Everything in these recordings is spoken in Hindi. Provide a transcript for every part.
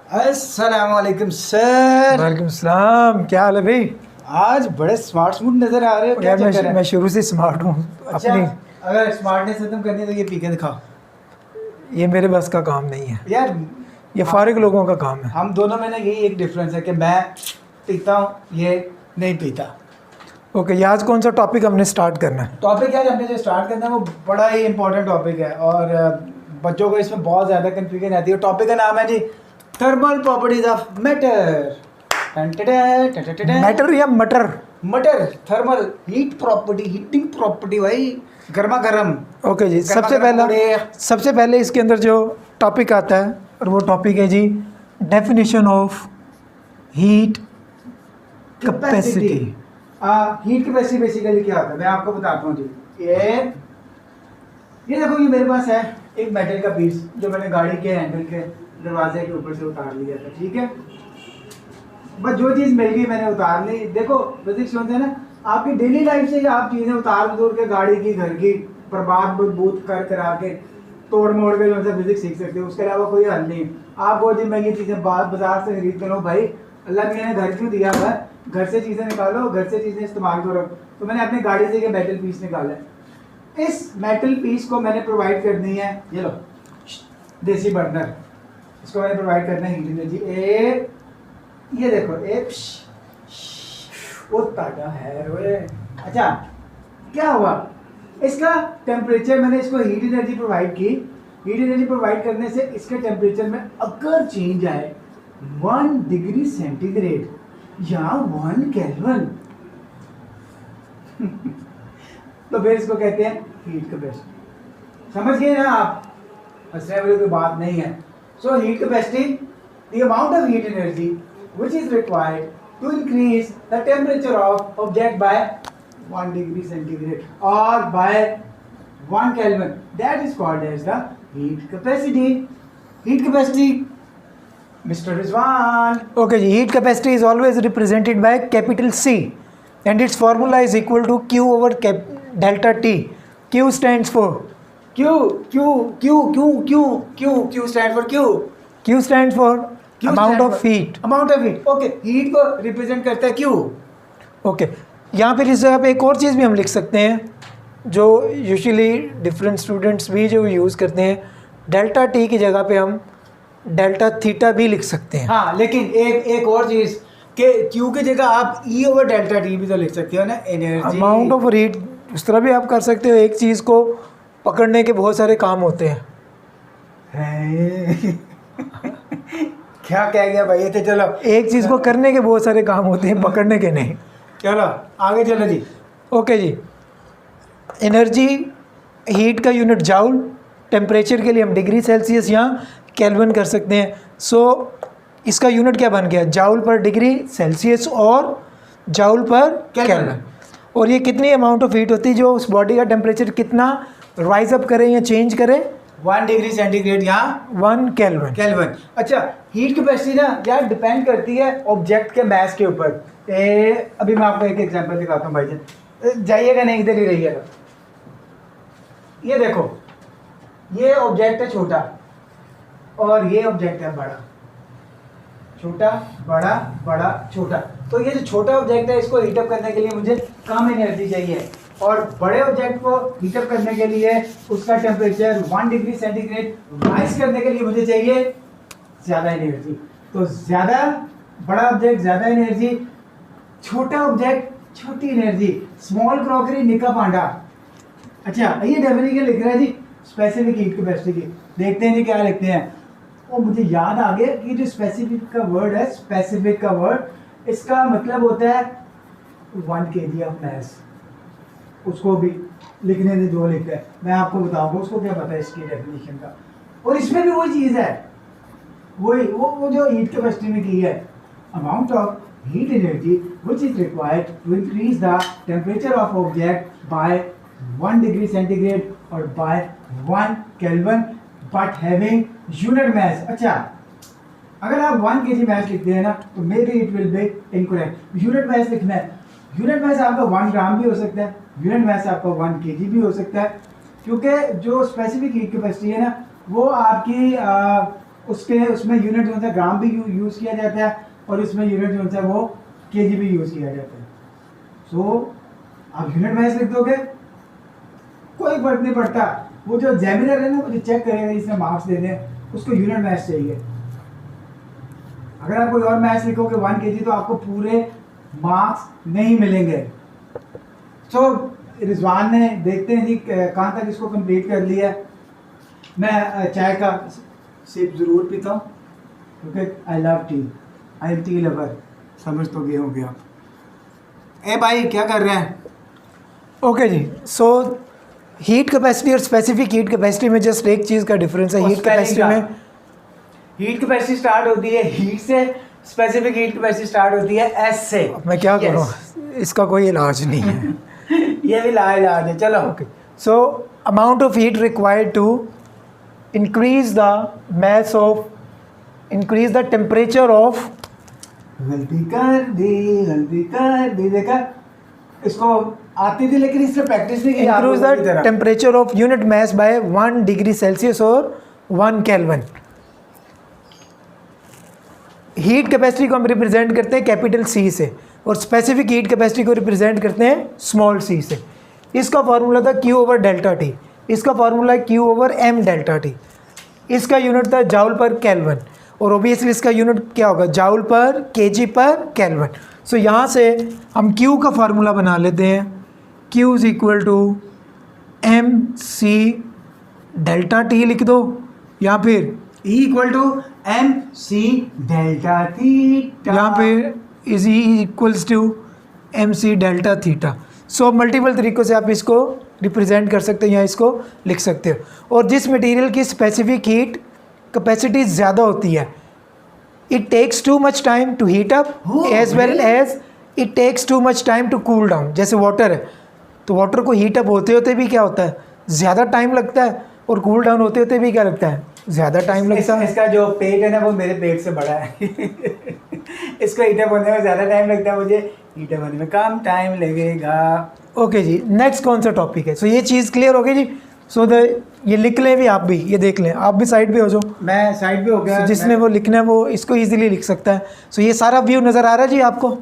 अस्सलाम वालेकुम सर। वालेकुम सलाम। क्या हाल है भाई? आज बड़े स्मार्ट स्मूथ नजर आ रहे हो, क्या चक्कर है? मैं शुरू से स्मार्ट हूँ। अच्छा, अपनी अगर स्मार्टनेस खत्म करनी है तो ये पी के दिखाओ। ये मेरे बस का काम नहीं है, यार ये फारिग लोगों का काम है। हम दोनों में ना यही एक डिफरेंस है कि मैं पीता हूँ, ये नहीं पीता। ओके, ये आज कौन सा टॉपिक हमने स्टार्ट करना है? टॉपिक यार हमने जो स्टार्ट करना है वो बड़ा ही इंपॉर्टेंट टॉपिक है और बच्चों को इसमें बहुत ज़्यादा कन्फ्यूजन आती है। टॉपिक का नाम है जी thermal properties of matter. Matter या मटर? मटर, thermal heat property, heating property भाई, गर्मा गर्म। ओके जी, गर्मा-गर्म सबसे पहले इसके अंदर जो टॉपिक आता है और वो टॉपिक है जी definition of heat capacity. Heat capacity basically क्या होता है मैं आपको बताता हूँ जी। ये देखो, ये मेरे पास है एक मेटल का पीस जो मैंने गाड़ी के हैंडल के दरवाजे के ऊपर से उतार लिया था, ठीक है। बस जो चीज़ मिल गई मैंने उतार ली। देखो फिजिक्स होते हैं ना, आपकी डेली लाइफ से आप चीज़ें उतार के गाड़ी की, घर की, बर्बाद बूद कर करा के, तोड़ मोड़ के जो है फिजिक्स सीख सकते हो। उसके अलावा कोई हल नहीं। आप बहुत दिन महंगी चीज़ें बाजार से खरीद कर लो भाई, अल्लाह मियाँ ने घर क्यों दिया है? घर से चीज़ें निकालो, घर से चीज़ें इस्तेमाल करो। तो मैंने अपनी गाड़ी से ये मेटल पीस निकाला है। इस मेटल पीस को मैंने प्रोवाइड करनी है, ये लो देसी बर्नर, इसको मैंने प्रोवाइड करना है हीट एनर्जी। ये देखो एक वो ताजा है रोए। अच्छा, क्या हुआ? इसका टेम्परेचर, मैंने इसको हीट एनर्जी प्रोवाइड की। हीट एनर्जी प्रोवाइड करने से इसके टेम्परेचर में अगर चेंज आए 1 डिग्री सेंटीग्रेड या 1 केल्विन तो फिर इसको कहते हैं हीट कैपेसिटी। समझ गए ना आप? हंसने वाली कोई बात नहीं है। So heat capacity, the amount of heat energy which is required to increase the temperature of object by 1 degree centigrade or by 1 Kelvin, that is called as the heat capacity. Heat capacity, Mr. Rizwan. Okay जी, heat capacity is always represented by capital C and its formula is equal to Q over delta T. Q stands for Q stands for Q. Q stands for amount of heat. Amount of heat, okay. Heat को रिप्रेजेंट करता है क्यू। ओके, यहाँ पर इस जगह पे एक और चीज़ भी हम लिख सकते हैं जो यूजुअली डिफरेंट स्टूडेंट्स भी जो यूज़ करते हैं। डेल्टा टी की जगह पे हम डेल्टा थीटा भी लिख सकते हैं। हाँ, लेकिन एक और चीज़ कि क्यू की जगह आप ई ओवर डेल्टा टी भी तो लिख सकते हो ना, एनर्जी, अमाउंट ऑफ हीट। उस तरह भी आप कर सकते हो। एक चीज़ को पकड़ने के बहुत सारे काम होते हैं। क्या कह गया भाई? ये तो चलो, एक चीज़ को करने के बहुत सारे काम होते हैं, पकड़ने के नहीं। चलो आगे चलो जी। ओके जी, एनर्जी हीट का यूनिट जाउल, टेम्परेचर के लिए हम डिग्री सेल्सियस या केल्विन कर सकते हैं। सो इसका यूनिट क्या बन गया? जाउल पर डिग्री सेल्सियस और जाउल पर केल्विन। और ये कितनी अमाउंट ऑफ हीट होती है जो उस बॉडी का टेम्परेचर कितना राइज अप करे या चेंज करे? 1 डिग्री सेंटीग्रेड या 1 केल्विन। अच्छा, हीट कैपेसिटी ना यार डिपेंड करती है ऑब्जेक्ट के मास के ऊपर। अभी मैं आपको एक एग्जांपल दिखाता हूँ भाईजान, जाइएगा नहीं, इधर ही रहिएगा। ये देखो, ये ऑब्जेक्ट है छोटा और ये ऑब्जेक्ट है बड़ा। छोटा बड़ा, बड़ा छोटा। तो ये जो छोटा ऑब्जेक्ट है इसको हीटअप करने के लिए मुझे कम एनर्जी चाहिए और बड़े ऑब्जेक्ट को हीटअप करने के लिए उसका टेम्परेचर 1 डिग्री सेंटीग्रेड राइज करने के लिए मुझे चाहिए ज़्यादा एनर्जी। तो ज़्यादा बड़ा ऑब्जेक्ट ज़्यादा एनर्जी, छोटा ऑब्जेक्ट छोटी एनर्जी। स्मॉल क्रॉकरी निका पांडा। अच्छा, ये डेफिनेशन लिख रहा है जी स्पेसिफिक हीट कैपेसिटी की। देखते हैं जी क्या लिखते हैं। वो मुझे याद आ गया कि जो स्पेसिफिक का वर्ड है, स्पेसिफिक का वर्ड, इसका मतलब होता है 1 kg ऑफ मास। उसको भी लिखने से जो लिखता है मैं आपको बताऊंगा उसको क्या पता है इसकी डेफिनेशन का। और इसमें भी वही चीज़ है, वही वो जो हीट कैपेसिटी में की है, amount of heat energy which is required to increase the temperature of object by 1 degree centigrade और by 1 kelvin but having unit mass. अच्छा, अगर आप 1 kg मास लिखते हैं ना तो may be it will be incorrect. Unit mass लिखना है। यूनिट मास आपका 1 ग्राम भी हो सकता है, यूनिट मास आपका 1 kg भी हो सकता है, क्योंकि जो स्पेसिफिक हीट कैपेसिटी है ना वो आपकी उसके उसमें यूनिट जो है ग्राम भी यूज़ किया जाता है और इसमें यूनिट जो है वो केजी भी यूज़ किया जाता है। सो आप यूनिट मैच लिख दोगे, कोई फर्क नहीं पड़ता। वो जो एग्जामिनर है ना, वो जो चेक करेगा इसमें मार्क्स दे दें, उसको यूनिट मैच चाहिए। अगर आप कोई और मैच लिखोगे 1 kg तो आपको पूरे मार्क्स नहीं मिलेंगे। सो रिजवान ने देखते हैं जी कहाँ तक इसको कंप्लीट कर लिया। मैं चाय का सिप ज़रूर पीता हूँ क्योंकि I love T, I am tea lover, समझ तो गए होंगे आप। ए भाई क्या कर रहे हैं? ओके जी, सो हीट कैपेसिटी और स्पेसिफिक हीट कैपेसिटी में जस्ट एक चीज़ का डिफरेंस है। हीट कैपेसिटी में हीट कैपेसिटी स्टार्ट होती है हीट से, स्पेसिफिक हीट कैपेसिटी स्टार्ट होती है एस से। मैं क्या करूँ, इसका कोई इलाज नहीं है। ये भी इलाज है, चलो। Okay, so amount of heat required to increase the mass of, increase the temperature of, गलती कर दी देखा, इसको आती थी लेकिन इससे प्रैक्टिस नहीं की। Increase the temperature of unit mass by 1 degree Celsius और 1 केल्विन। हीट कैपेसिटी को हम रिप्रेजेंट करते हैं कैपिटल सी से और स्पेसिफिक हीट कैपेसिटी को रिप्रेजेंट करते हैं स्मॉल सी से। इसका फार्मूला था Q ओवर डेल्टा टी, इसका फार्मूला है Q over M delta T. इसका यूनिट था जाउल पर केल्विन और ओबियसली इसका यूनिट क्या होगा, जाउल पर केजी पर केल्विन। सो यहाँ से हम Q का फार्मूला बना लेते हैं, Q is equal to M C delta T लिख दो या फिर E equal to M C delta theta, यहाँ पे is equals to M C delta theta. So multiple तरीक़ों से आप इसको रिप्रेजेंट कर सकते हो या इसको लिख सकते हो। और जिस मटेरियल की स्पेसिफिक हीट कैपेसिटी ज़्यादा होती है, it takes too much time to heat up as well as it takes too much time to cool down. जैसे वाटर है, तो वाटर को हीट अप होते होते भी क्या होता है, ज़्यादा टाइम लगता है, और कूल डाउन होते होते भी क्या लगता है, ज़्यादा टाइम लगता है। इसका जो पेट है ना वो मेरे पेट से बड़ा है। इसको हीटअप होने में ज़्यादा टाइम लगता है, मुझे हीटअप होने में कम टाइम लगेगा। ओके जी, नेक्स्ट कौन सा टॉपिक है? सो ये चीज़ क्लियर हो गई जी। सो ये लिख लें भी, आप भी ये देख लें, आप भी साइड पे हो जाओ। मैं साइड पे हो गया। जिसने वो लिखना है वो इसको इजीली लिख सकता है। सो ये सारा व्यू नज़र आ रहा है जी आपको?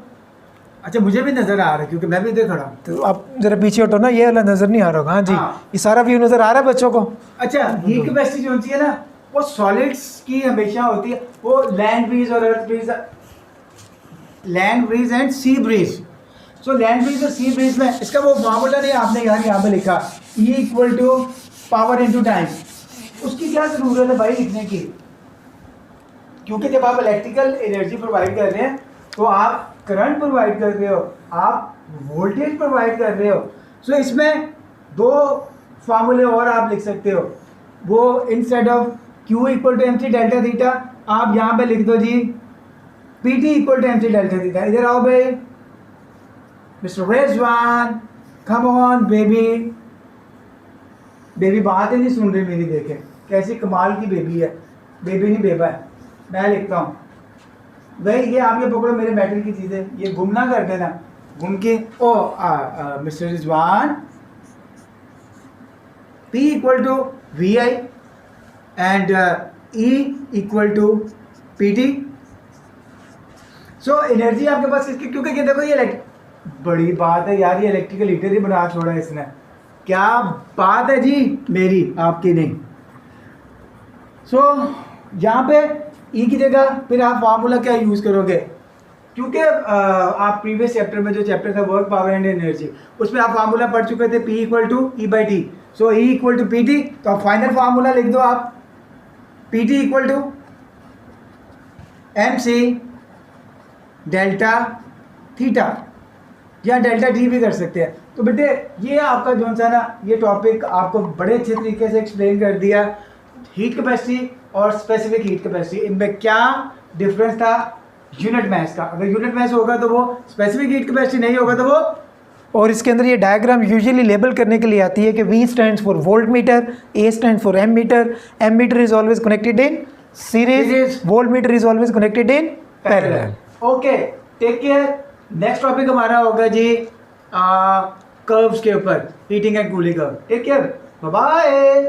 अच्छा, मुझे भी नज़र आ रहा है क्योंकि मैं भी इधर खड़ा हूँ। तो आप ज़रा पीछे हटो ना, ये वाला नज़र नहीं आ रहा होगा। हाँ जी, हाँ। ये सारा व्यू नज़र आ रहा है बच्चों को? अच्छा, हीट कैपेसिटी जो होती है ना वो सॉलिड्स की हमेशा होती है, वो लैंड ब्रीज और earth breeze, land breeze and sea breeze. So land breeze और सी ब्रीज में इसका वो फार्मूला नहीं आपने यहाँ पे लिखा, E equal to power into time. उसकी क्या ज़रूरत है भाई लिखने की, क्योंकि जब आप इलेक्ट्रिकल एनर्जी प्रोवाइड कर रहे हैं तो आप करंट प्रोवाइड कर रहे हो, आप वोल्टेज प्रोवाइड कर रहे हो। सो इसमें दो फार्मूले और आप लिख सकते हो, वो instead of Q equal to M C delta theta आप यहाँ पे लिख दो जी PT equal to M C delta theta. इधर आओ भाई, mister Rizwan, come on baby. Baby बात ही नहीं सुन रही मेरी, देखे कैसी कमाल की बेबी है, बेबी नहीं बेबा है। मैं लिखता हूँ भाई, ये आप ये पकड़ो मेरे मेटल की चीज़ें, ये गुम ना कर देना, घूम के। ओ mister Rizwan, P equal to VI and E equal to PT। So energy आपके पास इसकी, क्योंकि ये देखो ये बड़ी बात है यार, ये इलेक्ट्रिकल हीटर ही बना छोड़ा है इसने, क्या बात है जी, मेरी आपकी नहीं। सो यहाँ पे E की जगह फिर आप फार्मूला क्या यूज़ करोगे, क्योंकि आप प्रीवियस चैप्टर में जो चैप्टर था वर्क पावर एंड एनर्जी, उसमें आप फार्मूला पढ़ चुके थे P equal to E/T। So E equal to PT, तो आप फाइनल फार्मूला लिख दो आप, PT equal to MC delta theta, या डेल्टा T भी कर सकते हैं। तो बेटे ये आपका जो सा ना ये टॉपिक आपको बड़े अच्छे तरीके से एक्सप्लेन कर दिया, हीट कैपेसिटी और स्पेसिफिक हीट कैपेसिटी, इनमें क्या डिफरेंस था यूनिट मास का। अगर यूनिट मास होगा तो वो स्पेसिफिक हीट कैपेसिटी, नहीं होगा तो वो। और इसके अंदर ये डायग्राम यूजुअली लेबल करने के लिए आती है कि V stands for voltmeter, A stand for ammeter, ammeter is always connected in series, voltmeter is always connected in parallel. Okay, take care. Next topic हमारा होगा जी कर्व्स के ऊपर, heating and cooling curve. Take care, bye bye.